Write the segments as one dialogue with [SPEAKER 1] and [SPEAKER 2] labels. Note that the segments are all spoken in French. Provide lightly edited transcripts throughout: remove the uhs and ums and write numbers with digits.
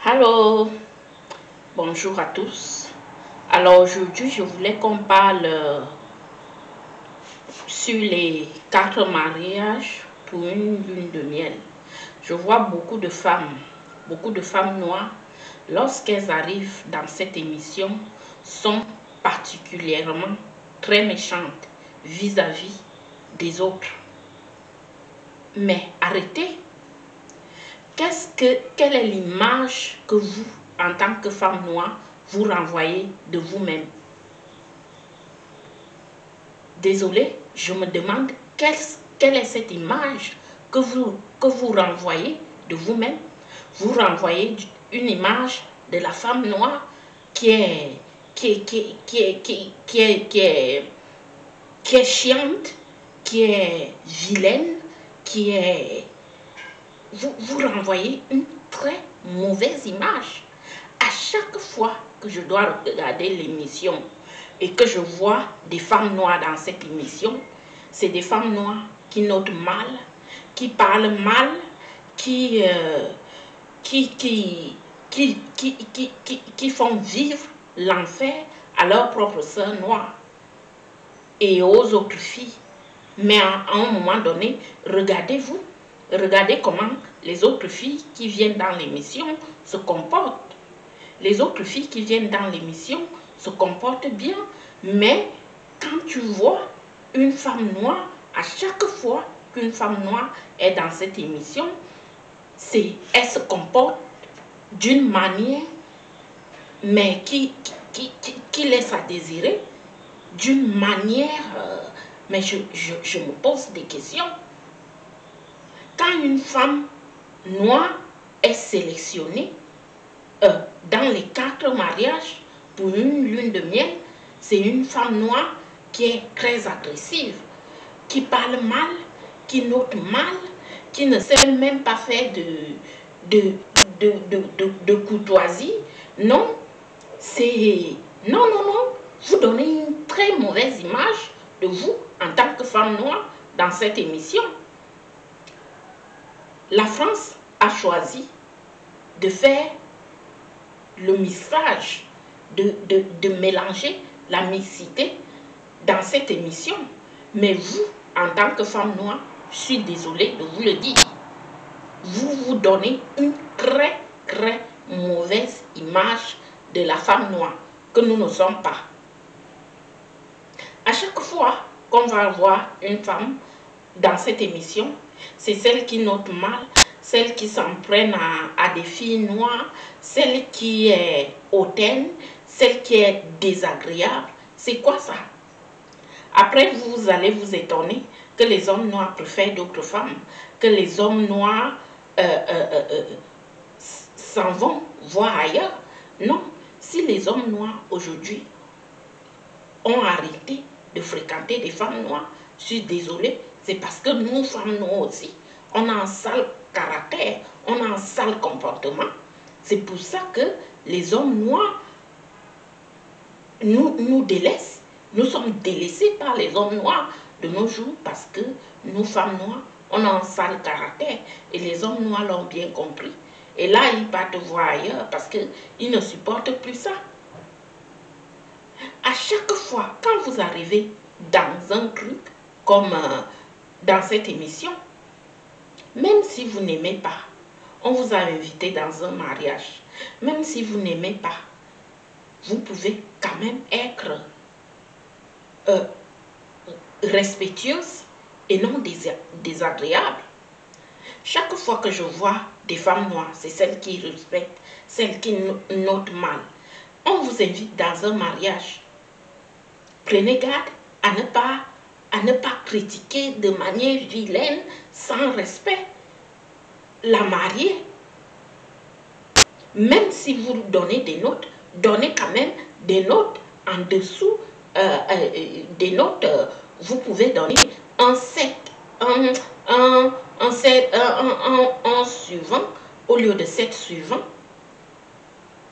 [SPEAKER 1] Allô, bonjour à tous. Alors aujourd'hui, je voulais qu'on parle sur les 4 mariages pour une lune de miel. Je vois beaucoup de femmes noires, lorsqu'elles arrivent dans cette émission, sont particulièrement très méchantes vis-à-vis des autres. Mais arrêtez. Quelle est l'image que vous, en tant que femme noire, vous renvoyez de vous-même? Désolée, je me demande quelle est cette image que vous renvoyez de vous-même. Vous renvoyez une image de la femme noire qui est chiante, qui est vilaine, qui est... Vous renvoyez une très mauvaise image. À chaque fois que je dois regarder l'émission et que je vois des femmes noires dans cette émission, c'est des femmes noires qui notent mal, qui parlent mal, qui font vivre l'enfer à leurs propres sœurs noires et aux autres filles. Mais à un moment donné, regardez-vous. Regardez comment les autres filles qui viennent dans l'émission se comportent. Les autres filles qui viennent dans l'émission se comportent bien. Mais quand tu vois une femme noire, à chaque fois qu'une femme noire est dans cette émission, elle se comporte d'une manière mais qui laisse à désirer, d'une manière... mais je me pose des questions. Quand une femme noire est sélectionnée dans les 4 mariages pour une lune de miel, c'est une femme noire qui est très agressive, qui parle mal, qui note mal, qui ne sait même pas faire de courtoisie. Non, non, vous donnez une très mauvaise image de vous en tant que femme noire dans cette émission. La France a choisi de faire le mixage, de mélanger la mixité dans cette émission. Mais vous, en tant que femme noire, je suis désolée de vous le dire, vous donnez une très mauvaise image de la femme noire que nous ne sommes pas. À chaque fois qu'on va voir une femme dans cette émission, c'est celle qui note mal, celle qui s'en prenne à des filles noires, celle qui est hautaine, celle qui est désagréable. C'est quoi ça? Après, vous allez vous étonner que les hommes noirs préfèrent d'autres femmes, que les hommes noirs s'en vont voir ailleurs. Non, si les hommes noirs aujourd'hui ont arrêté de fréquenter des femmes noires, je suis désolée, c'est parce que nous, femmes noires aussi, on a un sale caractère, on a un sale comportement. C'est pour ça que les hommes noirs nous délaissent. Nous sommes délaissés par les hommes noirs de nos jours parce que nous, femmes noires, on a un sale caractère et les hommes noirs l'ont bien compris. Et là, ils partent voir ailleurs parce qu'ils ne supportent plus ça. À chaque fois, quand vous arrivez dans un truc comme dans cette émission, même si vous n'aimez pas, on vous a invité dans un mariage, même si vous n'aimez pas, vous pouvez quand même être respectueuse et non désagréable. Chaque fois que je vois des femmes noires, c'est celles qui respectent, celles qui notent mal. On vous invite dans un mariage. Prenez garde à ne pas critiquer de manière vilaine, sans respect, la mariée. Même si vous donnez des notes, donnez quand même des notes en dessous, des notes, vous pouvez donner un 7, un suivant au lieu de 7 suivants.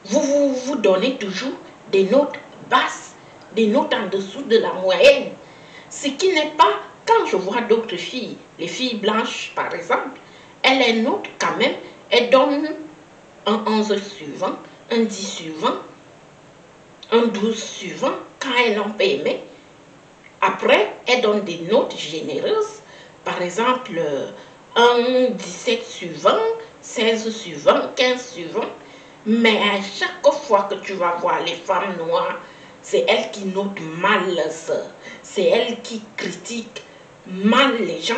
[SPEAKER 1] Vous donnez toujours des notes basses, des notes en dessous de la moyenne. Ce qui n'est pas, quand je vois d'autres filles, les filles blanches par exemple, elles notent quand même, elles donnent un 11 sur 20, un 10 sur 20, un 12 sur 20, quand elles n'ont pas aimé, après, elles donnent des notes généreuses. Par exemple, un 17 sur 20, 16 sur 20, 15 sur 20. Mais à chaque fois que tu vas voir les femmes noires, c'est elles qui notent mal leurs sœurs. C'est elles qui critiquent mal les gens.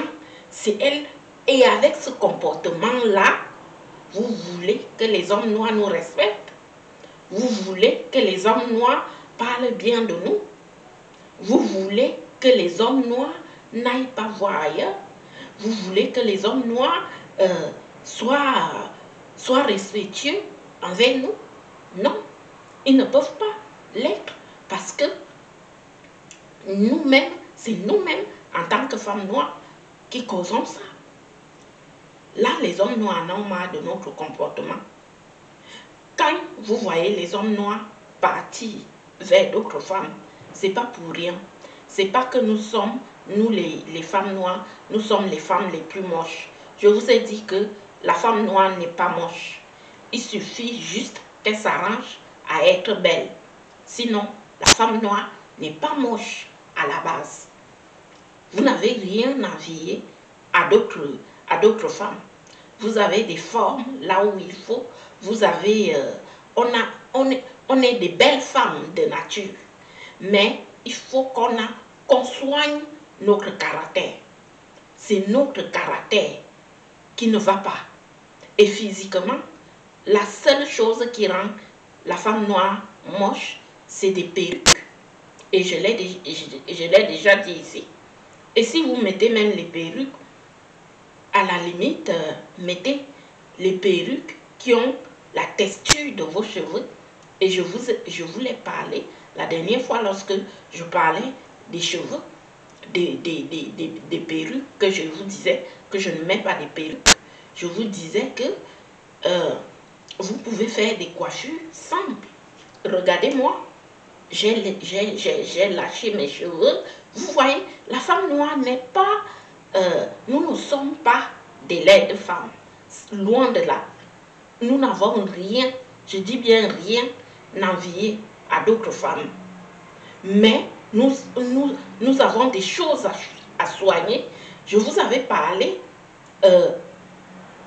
[SPEAKER 1] C'est elles. Et avec ce comportement-là, vous voulez que les hommes noirs nous respectent. Vous voulez que les hommes noirs parlent bien de nous. Vous voulez que les hommes noirs n'aillent pas voir ailleurs. Vous voulez que les hommes noirs soient respectueux envers nous. Non, ils ne peuvent pas l'être parce que nous-mêmes, c'est nous-mêmes en tant que femmes noires qui causons ça. Là, les hommes noirs en ont marre de notre comportement. Quand vous voyez les hommes noirs partir vers d'autres femmes, c'est pas pour rien. C'est pas que nous sommes, nous les femmes noires, nous sommes les femmes les plus moches. Je vous ai dit que la femme noire n'est pas moche. Il suffit juste qu'elle s'arrange à être belle. Sinon, la femme noire n'est pas moche à la base. Vous n'avez rien à envier à d'autres femmes. Vous avez des formes là où il faut. Vous avez, on est des belles femmes de nature. Mais il faut qu'on soigne notre caractère. C'est notre caractère qui ne va pas. Et physiquement, la seule chose qui rend la femme noire moche, c'est des perruques. Et je l'ai déjà dit ici. Et si vous mettez même les perruques, à la limite, mettez les perruques qui ont la texture de vos cheveux. Et je vous l'ai parlé la dernière fois lorsque je parlais des cheveux, des perruques, que je vous disais que je ne mets pas des perruques. Je vous disais que vous pouvez faire des coiffures simples. Regardez-moi, j'ai lâché mes cheveux. Vous voyez, la femme noire n'est pas... nous ne sommes pas des laides femmes. Loin de là. Nous n'avons rien, je dis bien rien, d'envier à d'autres femmes. Mais nous avons des choses à soigner. Je vous avais parlé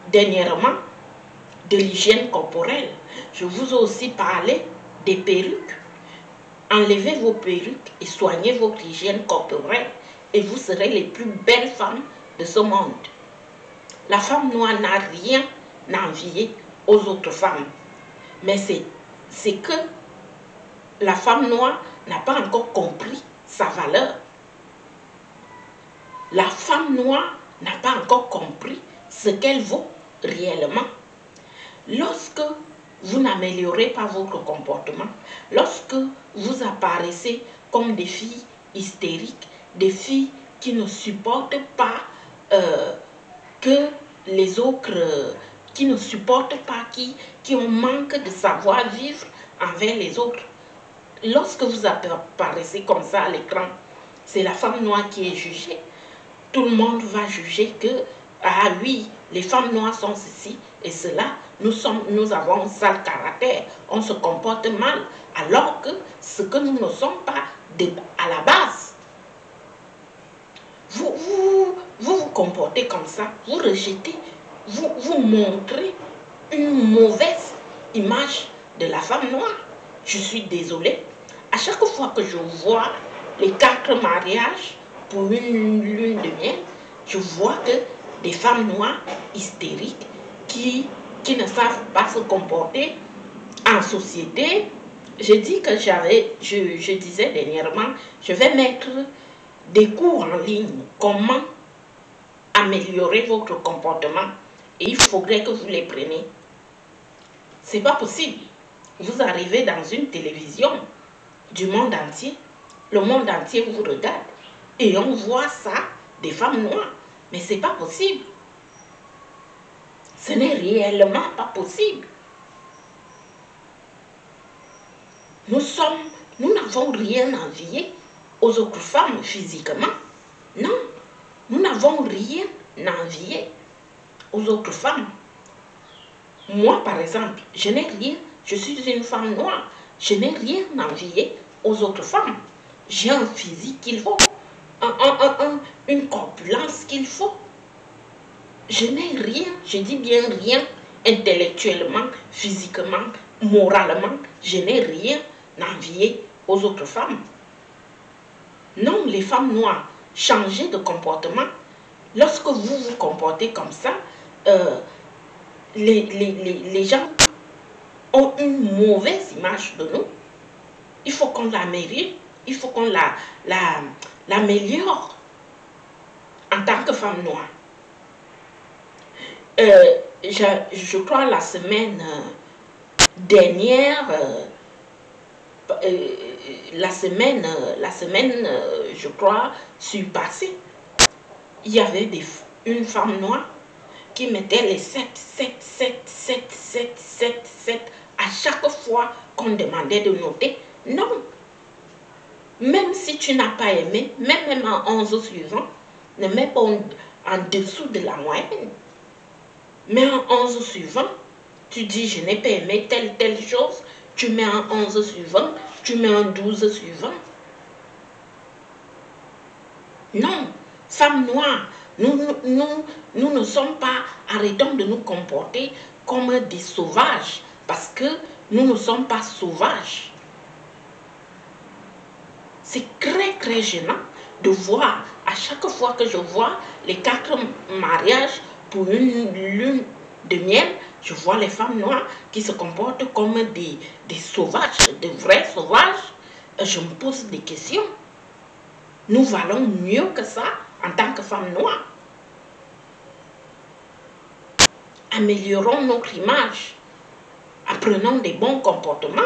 [SPEAKER 1] dernièrement de l'hygiène corporelle. Je vous ai aussi parlé des perruques. Enlevez vos perruques et soignez votre hygiène corporelle et vous serez les plus belles femmes de ce monde. La femme noire n'a rien à envier aux autres femmes. Mais c'est que la femme noire n'a pas encore compris sa valeur. La femme noire n'a pas encore compris ce qu'elle vaut réellement. Lorsque vous n'améliorez pas votre comportement, lorsque vous apparaissez comme des filles hystériques, des filles qui ne supportent pas que les autres, qui ne supportent pas, qui ont manque de savoir-vivre envers les autres. Lorsque vous apparaissez comme ça à l'écran, c'est la femme noire qui est jugée. Tout le monde va juger que, ah oui, les femmes noires sont ceci et cela, nous avons un sale caractère, on se comporte mal, alors que ce que nous ne sommes pas à la base. Vous vous comportez comme ça, vous rejetez, vous montrez une mauvaise image de la femme noire. Je suis désolée. À chaque fois que je vois les 4 mariages pour une lune de miel, je vois que des femmes noires hystériques qui ne savent pas se comporter en société. Je dis que je disais dernièrement, je vais mettre des cours en ligne, comment améliorer votre comportement, et il faudrait que vous les preniez. C'est pas possible. Vous arrivez dans une télévision du monde entier, le monde entier vous regarde, et on voit ça, des femmes noires, mais c'est pas possible. Ce n'est réellement pas possible. Nous n'avons rien à envier aux autres femmes physiquement. Non, nous n'avons rien à envier aux autres femmes. Moi, par exemple, je n'ai rien, je suis une femme noire, je n'ai rien à envier aux autres femmes. J'ai un physique qu'il faut, une corpulence qu'il faut. Je n'ai rien, je dis bien rien, intellectuellement, physiquement, moralement, je n'ai rien à envier aux autres femmes. Non, les femmes noires, changez de comportement. Lorsque vous vous comportez comme ça, les gens ont une mauvaise image de nous. Il faut qu'on l'améliore, il faut qu'on l'améliore en tant que femme noire. Je crois la semaine dernière, je crois, surpassée, il y avait une femme noire qui mettait les 7 à chaque fois qu'on demandait de noter. Non. Même si tu n'as pas aimé, même en 11 suivant, ne mets pas en dessous de la moyenne. Mais en 11 suivant, tu dis je n'ai pas aimé telle chose, tu mets en 11 suivant, tu mets en 12 suivant. Non, femme noire, nous ne sommes pas, arrêtons de nous comporter comme des sauvages, parce que nous ne sommes pas sauvages. C'est très gênant de voir, à chaque fois que je vois les 4 mariages pour une lune de miel, je vois les femmes noires qui se comportent comme des sauvages, des vrais sauvages. Je me pose des questions. Nous valons mieux que ça en tant que femmes noires. Améliorons notre image. Apprenons des bons comportements.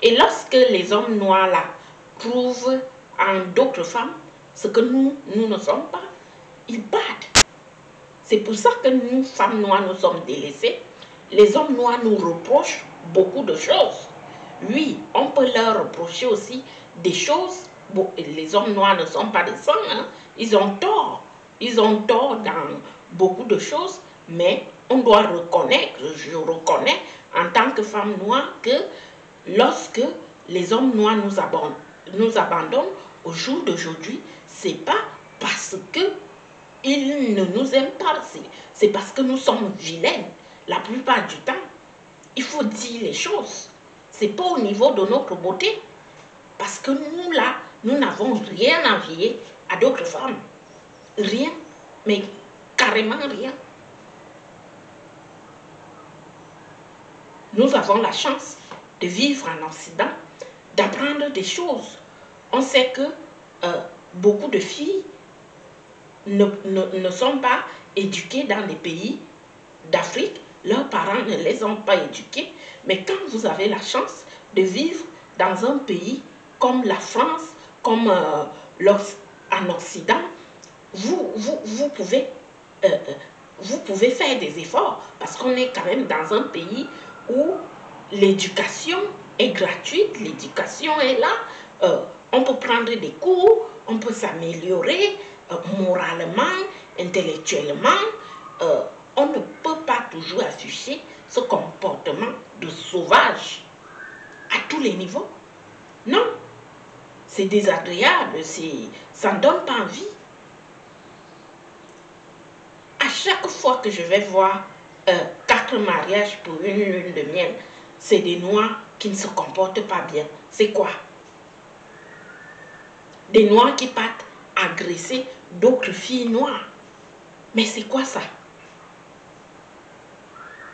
[SPEAKER 1] Et lorsque les hommes noirs là trouvent en d'autres femmes ce que nous ne sommes pas, ils battent. C'est pour ça que nous, femmes noires, nous sommes délaissées. Les hommes noirs nous reprochent beaucoup de choses. Oui, on peut leur reprocher aussi des choses. Bon, les hommes noirs ne sont pas des saints, hein. Ils ont tort. Ils ont tort dans beaucoup de choses, mais on doit reconnaître, je reconnais en tant que femme noire que lorsque les hommes noirs nous abandonnent au jour d'aujourd'hui, c'est pas parce que ils ne nous aiment pas, c'est parce que nous sommes vilaines. La plupart du temps, il faut dire les choses. C'est pas au niveau de notre beauté. Parce que nous, là, nous n'avons rien à envier à d'autres femmes. Rien, mais carrément rien. Nous avons la chance de vivre en Occident, d'apprendre des choses. On sait que beaucoup de filles ne sont pas éduquées dans les pays d'Afrique. Leurs parents ne les ont pas éduquées. Mais quand vous avez la chance de vivre dans un pays comme la France, comme en Occident, vous pouvez faire des efforts parce qu'on est quand même dans un pays où l'éducation est gratuite, l'éducation est là, on peut prendre des cours, on peut s'améliorer moralement, intellectuellement, on ne peut pas toujours afficher ce comportement de sauvage à tous les niveaux. Non, c'est désagréable, ça ne donne pas envie. À chaque fois que je vais voir 4 mariages pour une lune de miel, c'est des noirs qui ne se comportent pas bien. C'est quoi? Des noirs qui partent agresser d'autres filles noires. Mais c'est quoi ça?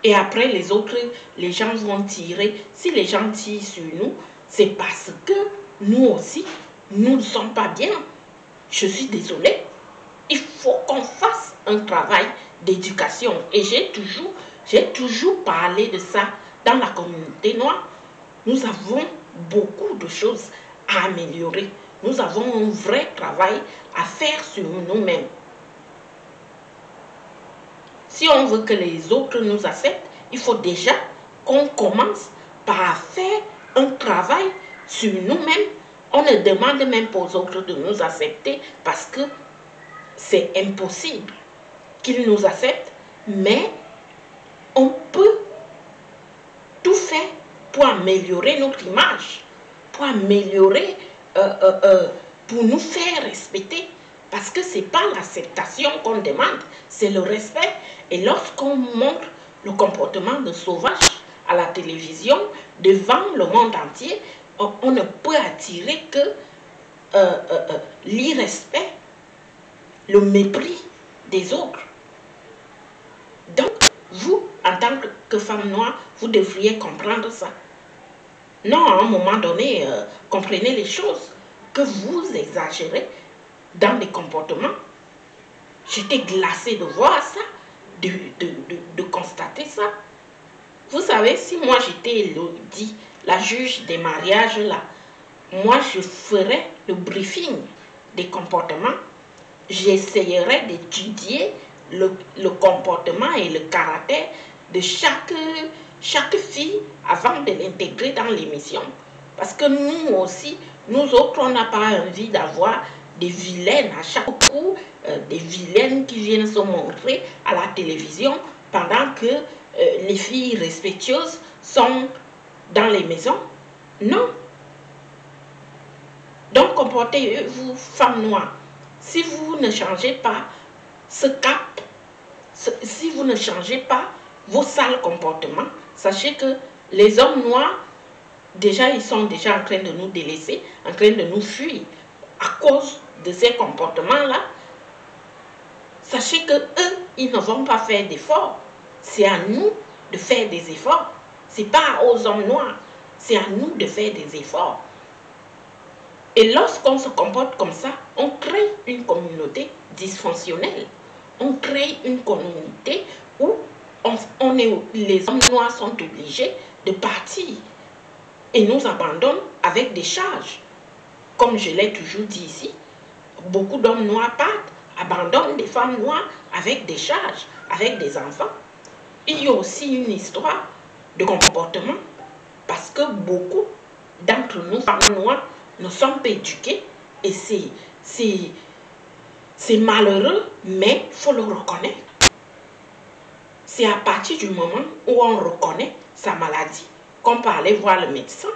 [SPEAKER 1] Et après, les autres, les gens vont tirer. Si les gens tirent sur nous, c'est parce que nous aussi, nous ne sommes pas bien. Je suis désolée. Il faut qu'on fasse un travail d'éducation. Et j'ai toujours parlé de ça dans la communauté noire. Nous avons beaucoup de choses à améliorer. Nous avons un vrai travail à faire sur nous-mêmes. Si on veut que les autres nous acceptent, il faut déjà qu'on commence par faire un travail sur nous-mêmes. On ne demande même pas aux autres de nous accepter parce que c'est impossible qu'ils nous acceptent, mais on peut améliorer notre image, pour améliorer, pour nous faire respecter. Parce que ce n'est pas l'acceptation qu'on demande, c'est le respect. Et lorsqu'on montre le comportement de sauvage à la télévision, devant le monde entier, on ne peut attirer que l'irrespect, le mépris des autres. Donc, vous, en tant que femme noire, vous devriez comprendre ça. Non, à un moment donné, comprenez les choses, que vous exagérez dans les comportements. J'étais glacée de voir ça, de constater ça. Vous savez, si moi j'étais Elodie, la juge des mariages là, moi je ferais le briefing des comportements. J'essayerais d'étudier le comportement et le caractère de chaque fille avant de l'intégrer dans l'émission. Parce que nous aussi, nous autres, on n'a pas envie d'avoir des vilaines à chaque coup, des vilaines qui viennent se montrer à la télévision pendant que les filles respectueuses sont dans les maisons. Non. Donc comportez-vous, femmes noires. Si vous ne changez pas ce cap, si vous ne changez pas vos sales comportements, sachez que les hommes noirs, déjà, ils sont déjà en train de nous délaisser, en train de nous fuir à cause de ces comportements-là. Sachez que eux, ils ne vont pas faire d'efforts. C'est à nous de faire des efforts. Ce n'est pas aux hommes noirs. C'est à nous de faire des efforts. Et lorsqu'on se comporte comme ça, on crée une communauté dysfonctionnelle. On crée une communauté où les hommes noirs sont obligés de partir et nous abandonnent avec des charges. Comme je l'ai toujours dit ici, beaucoup d'hommes noirs partent, abandonnent des femmes noires avec des charges, avec des enfants. Il y a aussi une histoire de comportement parce que beaucoup d'entre nous, femmes noires, ne sont pas éduquées et c'est malheureux, mais il faut le reconnaître. C'est à partir du moment où on reconnaît sa maladie qu'on peut aller voir le médecin.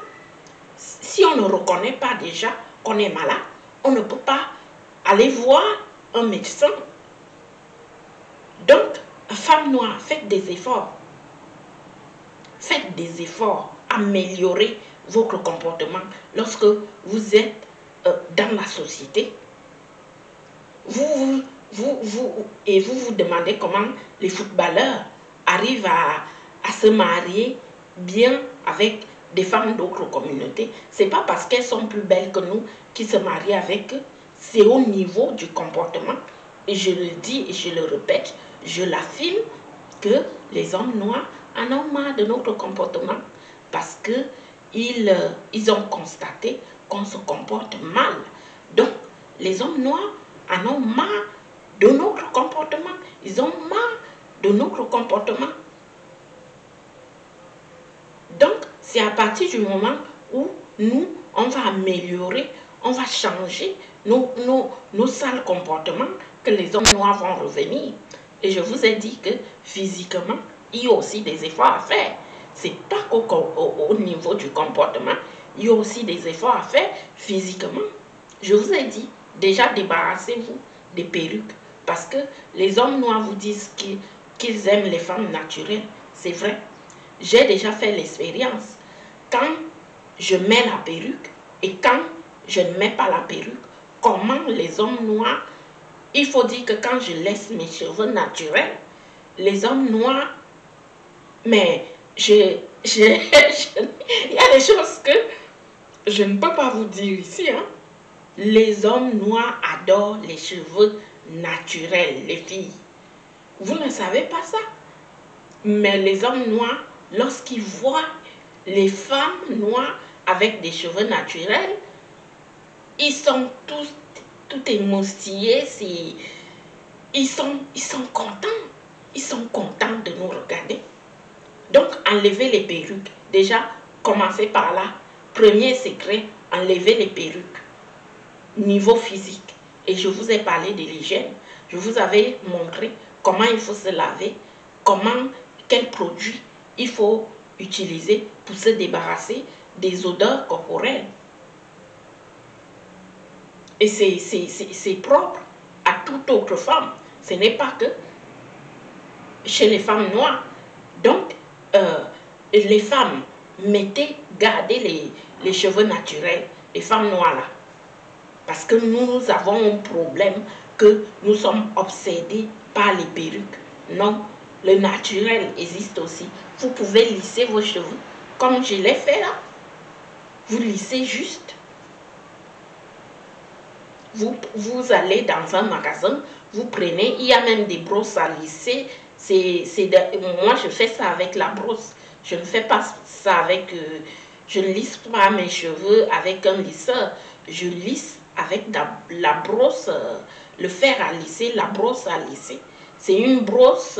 [SPEAKER 1] Si on ne reconnaît pas déjà qu'on est malade, on ne peut pas aller voir un médecin. Donc, femmes noires, faites des efforts. Faites des efforts, améliorez votre comportement lorsque vous êtes dans la société. Vous vous demandez comment les footballeurs arrivent à se marier bien avec des femmes d'autres communautés. Ce n'est pas parce qu'elles sont plus belles que nous qu'ils se marient avec eux. C'est au niveau du comportement. Et je le dis et je le répète, je l'affirme que les hommes noirs en ont marre de notre comportement parce qu'ils ont constaté qu'on se comporte mal. Donc, les hommes noirs en ont marre de notre comportement. Ils ont marre de notre comportement. Donc, c'est à partir du moment où nous, on va améliorer, on va changer nos sales comportements que les hommes noirs vont revenir. Et je vous ai dit que physiquement, il y a aussi des efforts à faire. Ce n'est pas qu'au niveau du comportement, il y a aussi des efforts à faire physiquement. Je vous ai dit, déjà débarrassez-vous des perruques. Parce que les hommes noirs vous disent qu'ils aiment les femmes naturelles. C'est vrai. J'ai déjà fait l'expérience. Quand je mets la perruque et quand je ne mets pas la perruque, comment les hommes noirs, il faut dire que quand je laisse mes cheveux naturels, les hommes noirs, mais il y a des choses que je ne peux pas vous dire ici. Hein. Les hommes noirs adorent les cheveux naturels, les filles. Vous ne savez pas ça. Mais les hommes noirs, lorsqu'ils voient les femmes noires avec des cheveux naturels, ils sont tout émoustillés. Ils sont contents. Ils sont contents de nous regarder. Donc, enlevez les perruques. Déjà, commencez par là. Premier secret, enlevez les perruques. Niveau physique. Et je vous ai parlé de l'hygiène. Je vous avais montré comment il faut se laver, quel produit il faut utilisé pour se débarrasser des odeurs corporelles. Et c'est propre à toute autre femme. Ce n'est pas que chez les femmes noires. Donc, les femmes, gardez les cheveux naturels, les femmes noires là. Parce que nous avons un problème que nous sommes obsédés par les perruques. Non, le naturel existe aussi. Vous pouvez lisser vos cheveux, comme je l'ai fait là. Vous lissez juste. Vous allez dans un magasin, vous prenez, il y a même des brosses à lisser. Moi, je fais ça avec la brosse. Je ne fais pas ça avec... je ne lisse pas mes cheveux avec un lisseur. Je lisse avec la brosse, le fer à lisser, la brosse à lisser. C'est une brosse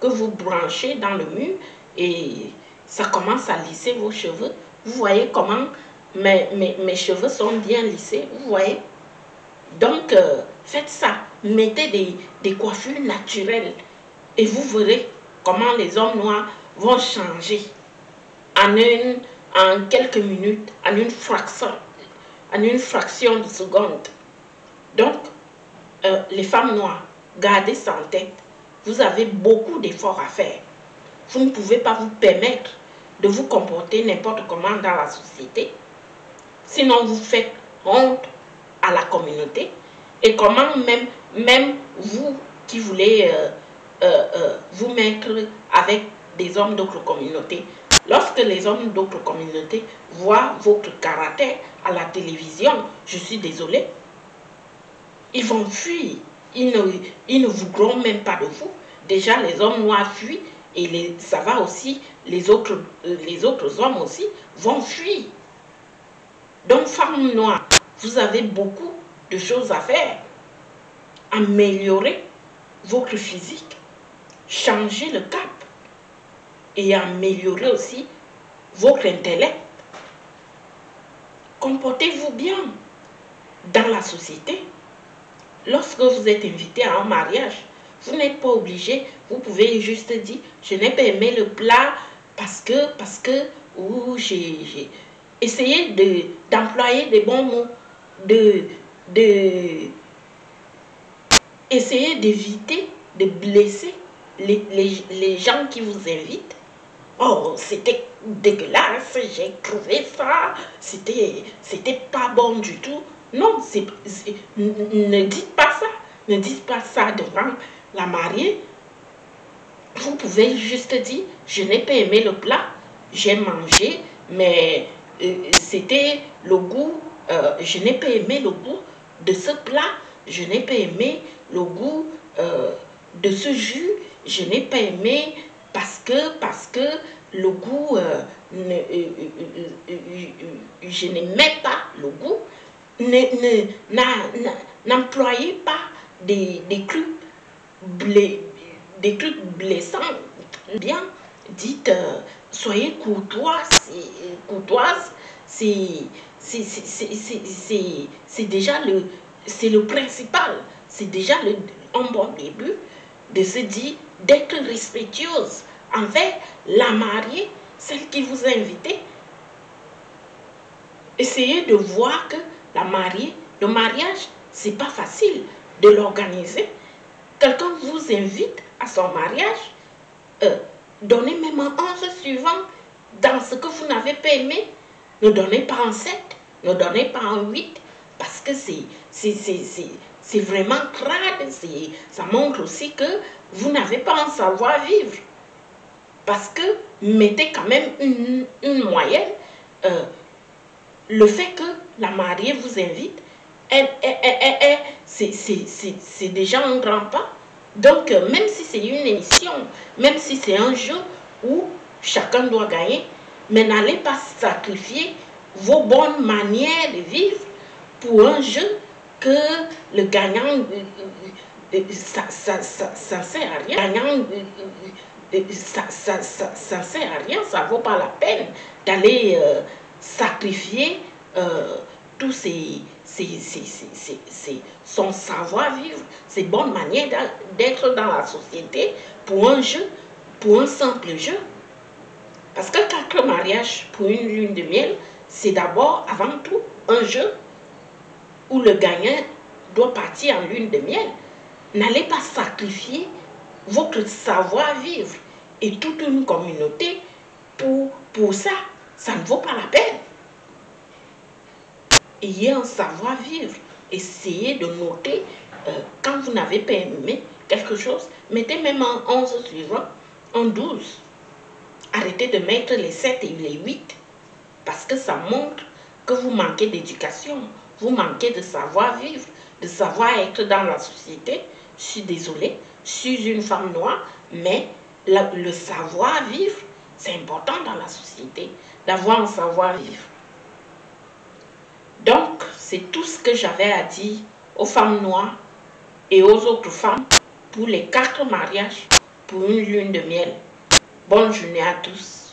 [SPEAKER 1] que vous branchez dans le mur et ça commence à lisser vos cheveux. Vous voyez comment mes cheveux sont bien lissés, vous voyez? Donc, faites ça. Mettez des coiffures naturelles et vous verrez comment les hommes noirs vont changer en quelques minutes, en une fraction de seconde. Donc, les femmes noires, gardez ça en tête. Vous avez beaucoup d'efforts à faire. Vous ne pouvez pas vous permettre de vous comporter n'importe comment dans la société. Sinon, vous faites honte à la communauté. Et comment même vous qui voulez vous mettre avec des hommes d'autres communautés, lorsque les hommes d'autres communautés voient votre caractère à la télévision, je suis désolée, ils vont fuir. Ils ne voudront même pas de vous. Déjà, les hommes noirs fuient et ça va aussi, les autres hommes aussi vont fuir. Donc, femmes noires, vous avez beaucoup de choses à faire. Améliorer votre physique, changer le cap et améliorer aussi votre intellect. Comportez-vous bien dans la société. Lorsque vous êtes invité à un mariage, vous n'êtes pas obligé, vous pouvez juste dire, je n'ai pas aimé le plat parce que j'ai essayé d'employer des bons mots, essayer d'éviter de blesser les gens qui vous invitent. Oh, c'était dégueulasse, j'ai trouvé ça, c'était pas bon du tout. Non, ne dites pas ça. Ne dites pas ça devant la mariée. Vous pouvez juste dire, je n'ai pas aimé le plat, j'ai mangé, mais c'était le goût, je n'ai pas aimé le goût de ce plat, je n'ai pas aimé le goût de ce jus, je n'ai pas aimé parce que le goût, je n'aimais pas le goût. N'employez pas des trucs blessants. Bien, dites, soyez courtoise, c'est déjà le principal, c'est déjà un bon début de se dire, d'être respectueuse envers la mariée, celle qui vous a invité. Essayez de voir que le mariage, c'est pas facile de l'organiser. Quelqu'un vous invite à son mariage, donnez même un 11 suivant dans ce que vous n'avez pas aimé. Ne donnez pas un 7, ne donnez pas un 8, parce que c'est vraiment crade. Ça montre aussi que vous n'avez pas un savoir-vivre. Parce que mettez quand même une moyenne. Le fait que la mariée vous invite, c'est déjà un grand pas. Donc, même si c'est une émission, même si c'est un jeu où chacun doit gagner, mais n'allez pas sacrifier vos bonnes manières de vivre pour un jeu que le gagnant, ça sert à rien. Ça sert à rien, ça ne vaut pas la peine d'aller sacrifier tout son savoir-vivre, ses bonnes manières d'être dans la société pour un jeu, pour un simple jeu. Parce que 4 mariages pour une lune de miel, c'est d'abord, avant tout, un jeu où le gagnant doit partir en lune de miel. N'allez pas sacrifier votre savoir-vivre et toute une communauté pour ça. Ça ne vaut pas la peine. Ayez un savoir-vivre. Essayez de noter quand vous n'avez pas aimé quelque chose. Mettez même un 11 suivant, un 12. Arrêtez de mettre les 7 et les 8 parce que ça montre que vous manquez d'éducation, vous manquez de savoir-vivre, de savoir-être dans la société. Je suis désolée, je suis une femme noire, mais le savoir-vivre, c'est important dans la société, d'avoir un savoir-vivre. Donc, c'est tout ce que j'avais à dire aux femmes noires et aux autres femmes pour les 4 mariages pour une lune de miel. Bonne journée à tous.